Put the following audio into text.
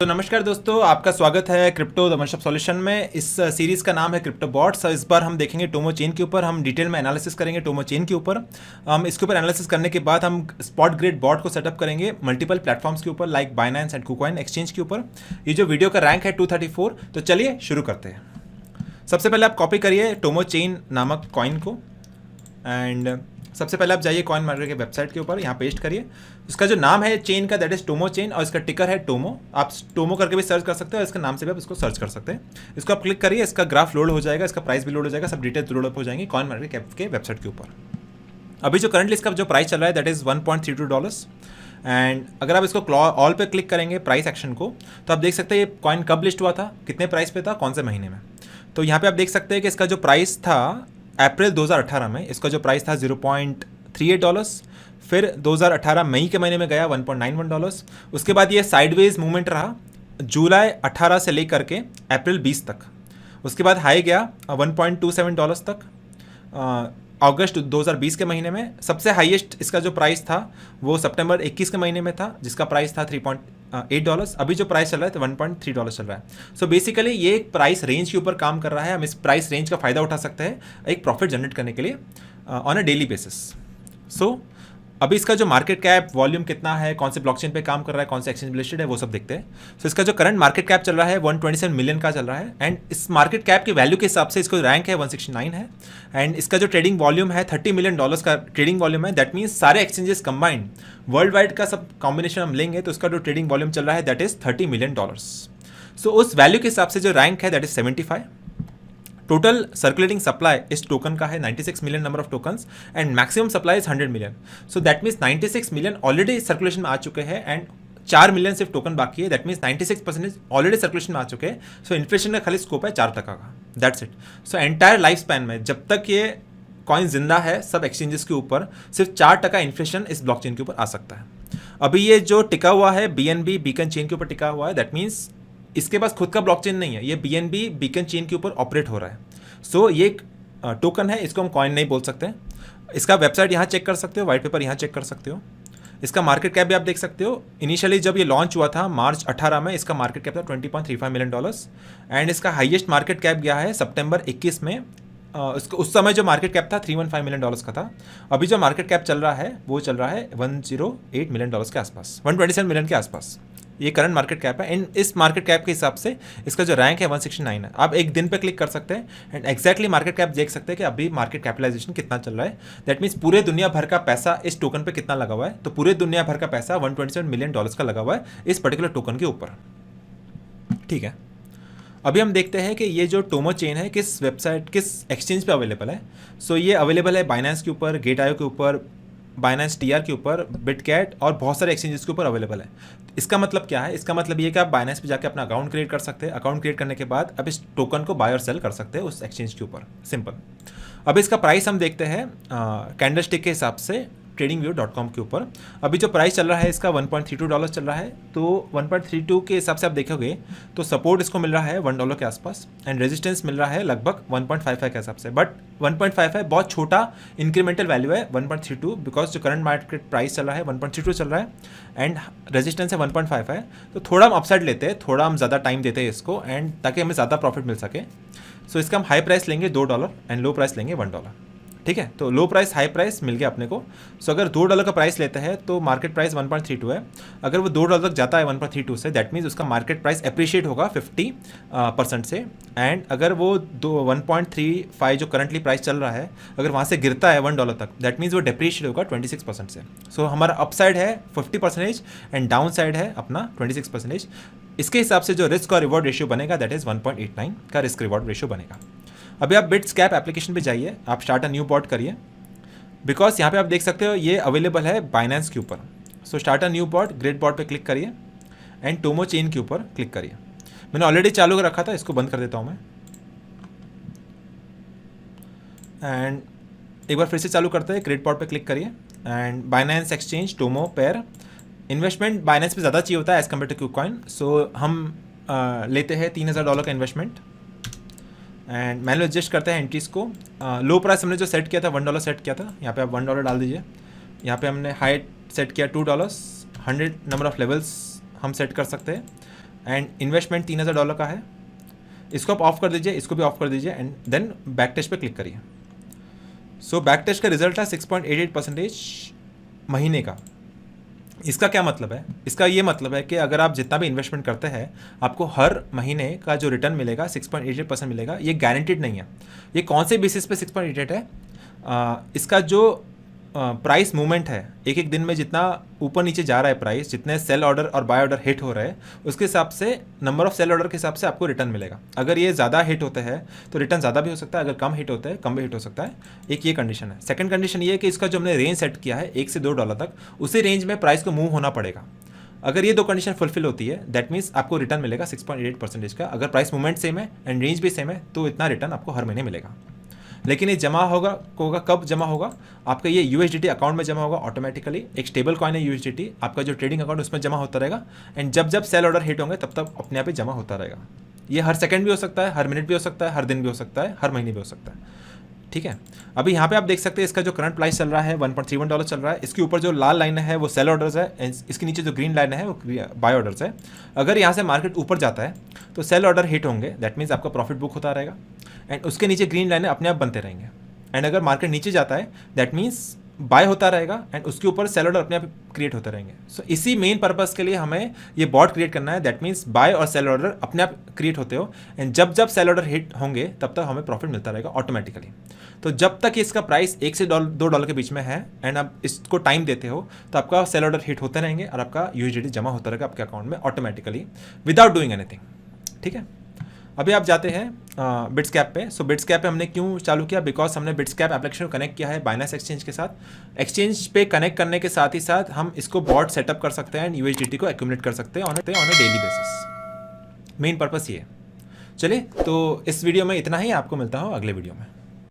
तो नमस्कार दोस्तों, आपका स्वागत है क्रिप्टो द मशअप सॉल्यूशन में। इस सीरीज़ का नाम है क्रिप्टो बॉट्स। इस बार हम देखेंगे टोमो चेन के ऊपर, हम डिटेल में एनालिसिस करेंगे टोमो चेन के ऊपर। हम इसके ऊपर एनालिसिस करने के बाद हम स्पॉट ग्रेड बॉट को सेटअप करेंगे मल्टीपल प्लेटफॉर्म्स के ऊपर like Binance and KuCoin exchange के ऊपर। ये जो वीडियो का रैंक है 234। तो चलिए शुरू करते हैं। सबसे पहले आप कॉपी करिए टोमो चेन नामक कॉइन को एंड सबसे पहले आप जाइए कॉइन मार्केट के वेबसाइट के ऊपर, यहाँ पेस्ट करिए। इसका जो नाम है चेन का दैट इज टोमो चेन और इसका टिकर है टोमो। आप टोमो करके भी सर्च कर सकते हो और इसके नाम से भी आप इसको सर्च कर सकते हैं। इसको आप क्लिक करिए, इसका ग्राफ लोड हो जाएगा, इसका प्राइस भी लोड हो जाएगा, सब डिटेल्स लोड अप हो जाएंगी कॉइन मार्केट के वेबसाइट के ऊपर। अभी जो करंटली इसका जो प्राइस चल रहा है दैट इज़ $1.32। एंड अगर आप इसको ऑल पे क्लिक करेंगे प्राइस एक्शन को, तो आप देख सकते हैं ये कॉइन कब लिस्ट हुआ था, कितने प्राइस पे था, कौन से महीने में। तो यहाँ पे आप देख सकते हैं कि इसका जो प्राइस था अप्रैल 2018 में, इसका जो प्राइस था $0.38। फिर 2018 मई के महीने में गया $1.91। उसके बाद ये साइडवेज मूवमेंट रहा जुलाई 18 से लेकर के अप्रैल 20 तक। उसके बाद हाई गया $1.27 तक अगस्त 2020 के महीने में। सबसे हाईएस्ट इसका जो प्राइस था वो सितंबर 21 के महीने में था, जिसका प्राइस था $3.8। अभी जो प्राइस चल रहा है तो $1.3 चल रहा है। सो बेसिकली ये एक प्राइस रेंज के ऊपर काम कर रहा है। हम इस प्राइस रेंज का फ़ायदा उठा सकते हैं एक प्रॉफिट जनरेट करने के लिए ऑन अ डेली बेसिस। सो अभी इसका जो मार्केट कैप वॉल्यूम कितना है, कौन से ब्लॉकचेन पे काम कर रहा है, कौन से एक्सचेंज लिस्टेड है, वो सब देखते हैं। सो इसका जो करंट मार्केट कैप चल रहा है 127 मिलियन का चल रहा है एंड इस मार्केट कैप की वैल्यू के हिसाब से इसको रैंक है 169 है। एंड इसका जो ट्रेडिंग वॉल्यूम है $30 मिलियन का ट्रेडिंग वॉल्यूम है। दैट मीन्स सारे एक्सचेंजेस कंबाइंड वर्ल्ड वाइड का सब कॉम्बिनेशन हम लेंगे तो इसका जो ट्रेडिंग वॉल्यूम चल रहा है दैट इज $30 मिलियन। सो उस वैल्यू के हिसाब से जो रैंक है that is 75। Total circulating supply इस टोकन का है 96 million number of tokens and maximum supply is 100 million. So that means 96 million already circulation में आ चुके हैं एंड 4 मिलियन सिर्फ टोकन बाकी है। दैट मीन्स 96% ऑलरेडी सर्कुलेशन में आ चुके हैं। सो इन्फ्लेशन का खाली स्कोप है 4% का, that's it. So entire life span में जब तक ये कॉइन जिंदा है सब एक्सचेंजेस के ऊपर सिर्फ 4% इन्फ्लेशन इस ब्लॉकचेन के ऊपर आ सकता है। अभी ये जो टिका हुआ है BNB बीकन चेन के ऊपर टिका हुआ है, दैट मीन्स इसके पास खुद का ब्लॉकचेन नहीं है, ये BNB बीकन चेन के ऊपर ऑपरेट हो रहा है। सो ये एक टोकन है, इसको हम कॉइन नहीं बोल सकते। इसका वेबसाइट यहाँ चेक कर सकते हो, वाइट पेपर यहाँ चेक कर सकते हो। इसका मार्केट कैप भी आप देख सकते हो। इनिशियली जब ये लॉन्च हुआ था मार्च 18 में, इसका मार्केट कैप था $20.35 मिलियन एंड इसका हाईएस्ट मार्केट कैप गया है सितंबर 21 में। उस समय जो मार्केट कैप था $315 मिलियन का था। अभी जो मार्केट कैप चल रहा है वो चल रहा है $108 मिलियन के आसपास, 127 मिलियन के आसपास ये करंट मार्केट कैप है। इन इस मार्केट कैप के हिसाब से इसका जो रैंक है 169 है। आप एक दिन पे क्लिक कर सकते हैं एंड एक्जैक्टली मार्केट कैप देख सकते हैं कि अभी मार्केट कैपिटलाइजेशन कितना चल रहा है। दैट मीन्स पूरे दुनिया भर का पैसा इस टोकन पे कितना लगा हुआ है, तो पूरे दुनिया भर का पैसा $127 मिलियन का लगा हुआ है इस पर्टिकुलर टोकन के ऊपर, ठीक है। अभी हम देखते हैं कि ये जो टोमो चेन है किस वेबसाइट किस एक्सचेंज पे अवेलेबल है। सो ये अवेलेबल है बाइनेंस के ऊपर, गेट.io के ऊपर, बाइनेंस TR के ऊपर, बिटकैट और बहुत सारे एक्सचेंजेस के ऊपर अवेलेबल है। इसका मतलब क्या है? इसका मतलब ये कि आप बाइनेंस पे जाके अपना अकाउंट क्रिएट कर सकते हैं। अकाउंट क्रिएट करने के बाद आप इस टोकन को बाय और सेल कर सकते हैं उस एक्सचेंज के ऊपर, सिंपल। अब इसका प्राइस हम देखते हैं कैंडलस्टिक के हिसाब से tradingview.com के ऊपर। अभी जो प्राइस चल रहा है इसका $1.32 चल रहा है। तो 1.32 के हिसाब से आप देखोगे तो सपोर्ट इसको मिल रहा है $1 के आसपास एंड रेजिस्टेंस मिल रहा है लगभग 1.55 के हिसाब से। बट 1.55 बहुत छोटा इंक्रीमेंटल वैल्यू है 1.32, बिकॉज जो करंट मार्केट प्राइस चल रहा है 1.32 चल रहा है एंड रेजिस्टेंस है 1.5 है। तो थोड़ा हम अपसाइड लेते हैं, थोड़ा हम ज़्यादा टाइम देते हैं इसको एंड ताकि हमें ज़्यादा प्रॉफिट मिल सके। सो इसका हम हाई प्राइस लेंगे $2 एंड लो प्राइस लेंगे $1, ठीक है। तो लो प्राइस हाई प्राइस मिल गया अपने को। सो अगर $2 का प्राइस लेते हैं तो मार्केट प्राइस 1.32 है। अगर वो $2 तक जाता है 1.32 से, दैट मीन्स उसका मार्केट प्राइस अप्रिशिएट होगा 50% से। एंड अगर वो 1.35 जो करंटली प्राइस चल रहा है अगर वहाँ से गिरता है $1 तक, दैट मीन्स वो डेप्रिशिएट होगा 26% से। सो हमारा अपसाइड है 50% एंड डाउन साइड है अपना 26%। इसके हिसाब से जो रिस्क और रिवॉर्ड रेशियो बनेगा दैट इज़ 1.89 का रिस्क रिवॉर्ड रेशियो बनेगा। अभी आप बिट्सकैप एप्लीकेशन पे जाइए, आप स्टार्ट अ न्यू बॉट करिए, बिकॉज यहाँ पे आप देख सकते हो ये अवेलेबल है बाइनेंस के ऊपर। So start a new bot, great bot पे क्लिक करिए एंड टोमो चेन के ऊपर क्लिक करिए। मैंने ऑलरेडी चालू कर रखा था, इसको बंद कर देता हूँ मैं एंड एक बार फिर से चालू करते हैं। ग्रेट बॉट पे क्लिक करिए and Binance exchange Tomo pair. Investment Binance पे ज़्यादा चाहिए होता है एज़ कम्पेयर टू क्यूकॉइन। सो हम लेते हैं $3000 का इन्वेस्टमेंट एंड मैनुअल एडजस्ट करते हैं एंट्रीज को। लो प्राइस हमने जो सेट किया था $1 सेट किया था, यहाँ पे आप $1 डाल दीजिए। यहाँ पे हमने हाई सेट किया $2, 100 नंबर ऑफ लेवल्स हम सेट कर सकते हैं। एंड इन्वेस्टमेंट $3000 का है। इसको आप ऑफ कर दीजिए, इसको भी ऑफ कर दीजिए एंड देन बैक टेस्ट पे क्लिक करिए। सो बैक टेस्ट का रिजल्ट है 6.88% महीने का। इसका क्या मतलब है? इसका ये मतलब है कि अगर आप जितना भी इन्वेस्टमेंट करते हैं आपको हर महीने का जो रिटर्न मिलेगा 6.88% मिलेगा। ये गारंटीड नहीं है। ये कौन से बेसिस पे 6.88 है? इसका जो प्राइस मूवमेंट है, एक एक दिन में जितना ऊपर नीचे जा रहा है प्राइस, जितने सेल ऑर्डर और बाय ऑर्डर हिट हो रहे हैं उसके हिसाब से, नंबर ऑफ सेल ऑर्डर के हिसाब से आपको रिटर्न मिलेगा। अगर ये ज़्यादा हिट होते हैं तो रिटर्न ज़्यादा भी हो सकता है, अगर कम हिट होते हैं कम भी हिट हो सकता है। एक ये कंडीशन है। सेकंड कंडीशन ये है कि इसका जो हमने रेंज सेट किया है $1 से $2 तक, उसी रेंज में प्राइस को मूव होना पड़ेगा। अगर ये दो कंडीशन फुलफिल होती है दैट मीन्स आपको रिटर्न मिलेगा 6.88% का। अगर प्राइस मूवमेंट सेम है एंड रेंज भी सेम है तो इतना रिटर्न आपको हर महीने मिलेगा। लेकिन ये जमा होगा कब जमा होगा? आपका ये USDT अकाउंट में जमा होगा ऑटोमेटिकली। एक स्टेबल कॉइन है USDT, आपका जो ट्रेडिंग अकाउंट उसमें जमा होता रहेगा एंड जब जब सेल ऑर्डर हिट होंगे तब तक अपने आप ही जमा होता रहेगा। ये हर सेकंड भी हो सकता है, हर मिनट भी हो सकता है, हर दिन भी हो सकता है, हर महीने भी हो सकता है। ठीक है, अभी यहाँ पे आप देख सकते हैं इसका जो करंट प्राइस चल रहा है $1.31 चल रहा है। इसके ऊपर जो लाल लाइन है वो सेल ऑर्डर्स है, इसके नीचे जो ग्रीन लाइन है वो बाय ऑर्डर्स है। अगर यहाँ से मार्केट ऊपर जाता है तो सेल ऑर्डर हिट होंगे, दैट मीन्स आपका प्रॉफिट बुक होता रहेगा एंड उसके नीचे ग्रीन लाइन अपने आप बनते रहेंगे। एंड अगर मार्केट नीचे जाता है दैट मीन्स बाय होता रहेगा एंड उसके ऊपर सेल ऑर्डर अपने आप क्रिएट होते रहेंगे। सो इसी मेन पर्पस के लिए हमें ये बॉट क्रिएट करना है। दैट मीन्स बाय और सेल ऑर्डर अपने आप क्रिएट होते हो एंड जब जब सेल ऑर्डर हिट होंगे तब तक हमें प्रॉफिट मिलता रहेगा ऑटोमेटिकली। तो जब तक इसका प्राइस $1 से $2 के बीच में है एंड आप इसको टाइम देते हो तो आपका सेल ऑर्डर हिट होते रहेंगे और आपका USDT जमा होता रहेगा आपके अकाउंट में ऑटोमेटिकली विदाउट डूइंग एनीथिंग। ठीक है, अभी आप जाते हैं बिट्सकैप पे। सो बिट्सकैप पे हमने क्यों चालू किया? बिकॉज हमने बिट्सकैप एप्लीकेशन को कनेक्ट किया है बाइनेंस एक्सचेंज के साथ। एक्सचेंज पे कनेक्ट करने के साथ ही साथ हम इसको बॉट सेटअप कर सकते हैं एंड USDT को एक्यूमुलेट कर सकते हैं on a daily basis. Main purpose ये है। चलिए, तो इस वीडियो में इतना ही। आपको मिलता हूँ अगले वीडियो में।